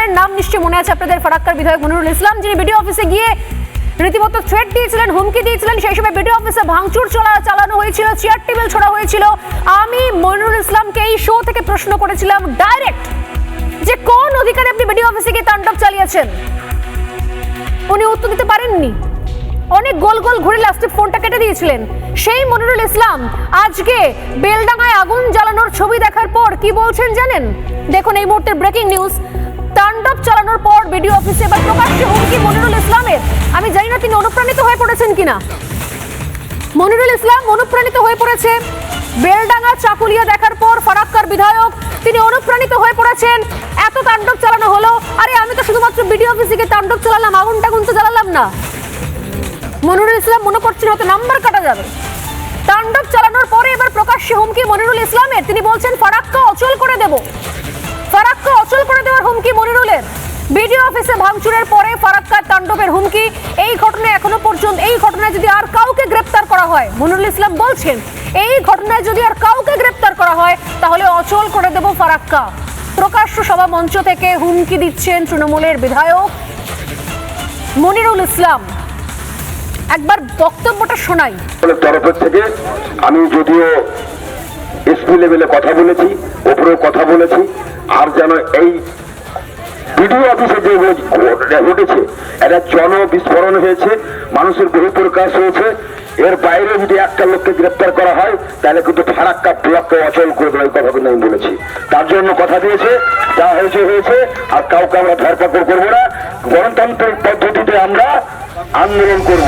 ইসলামের নাম নিশ্চয়ই মনে আছে আপনাদের, ফারাক্কার বিধায়ক মনিরুল ইসলাম, যিনি বিডিও অফিসে গিয়ে রীতিমতো থ্রেট দিয়েছিলেন, হুমকি দিয়েছিলেন। সেই সময় বিডিও অফিসে ভাঙচুর চালানো হয়েছিল, চেয়ার টেবিল ছোড়া হয়েছিল। আমি মনিরুল ইসলামকে এই শো থেকে প্রশ্ন করেছিলাম ডাইরেক্ট যে কোন অধিকারে আপনি বিডিও অফিসে গিয়ে তাণ্ডব চালিয়েছেন। উনি উত্তর দিতে পারেননি, অনেক গোল গোল ঘুরে লাস্টে ফোনটা কেটে দিয়েছিলেন। সেই মনিরুল ইসলাম আজকে বেলডাঙ্গায় আগুন জ্বালানোর ছবি দেখার পর কি বলছেন জানেন? দেখুন এই মুহূর্তের ব্রেকিং নিউজ। তাণ্ডব চালানোর পর বিডিও অফিসে এবার প্রকাশ্যে হুমকি মনিরুল ইসলামের। আমি জানি না তিনি অনুপ্রাণিত হয়ে পড়েছেন কিনা। মনিরুল ইসলাম অনুপ্রাণিত হয়ে পড়েছে বেলডাঙ্গা চাকুলিয়া দেখার পর। ফারাক্কার বিধায়ক তিনি অনুপ্রাণিত হয়ে পড়েছেন। এত তাণ্ডব চালানো হলো, আরে আমি তো শুধুমাত্র বিডিও অফিসে গিয়ে তাণ্ডব চালালাম, আগুন টাগুন তো জ্বালালাম না। মনিরুল ইসলাম মনে করছেন হয়তো নাম্বার কাটা যাবে। তাণ্ডব চালানোর পরে এবার প্রকাশ্যে হুমকি মনিরুল ইসলামের। তিনি বলছেন ফারাক্কা অচল করে দেব, ফারাক্কা অচল করে দেওয়ার হুমকি মনিরুলের। বিডিও অফিসে ভাঙচুরের পরে ফারাক্কার তাণ্ডবের হুমকি। এই ঘটনায় এখনো পর্যন্ত, এই ঘটনায় যদি আর কাউকে গ্রেপ্তার করা হয়, মনিরুল ইসলাম বলছেন এই ঘটনায় যদি আর কাউকে গ্রেপ্তার করা হয় তাহলে অচল করে দেব ফারাক্কা। প্রকাশ্য সভা মঞ্চ থেকে হুমকি দিচ্ছেন তৃণমূলের বিধায়ক মনিরুল ইসলাম। একবার বক্তব্যটা শোনাই। তরফের থেকে আমি যদিও এসপি লেভেলে কথা বলেছি, ওপরেও কথা বলেছি, আর যেন এই বিডিও অফিসে যে ঘটেছে একটা জনবিস্ফোরণ হয়েছে, মানুষের বহিঃপ্রকাশ হয়েছে। এর বাইরে যদি একটা লোককে গ্রেপ্তার করা হয় তাহলে কিন্তু ফারাক্কা ব্লককে অচল করে দেওয়ার কথা কিন্তু আমি বলেছি। তার জন্য কথা দিয়েছে, যা হয়েছে হয়েছে, আর কাউকে আমরা ধরপাকড় করবো না। গণতান্ত্রিক পদ্ধতিতে আমরা আন্দোলন করব।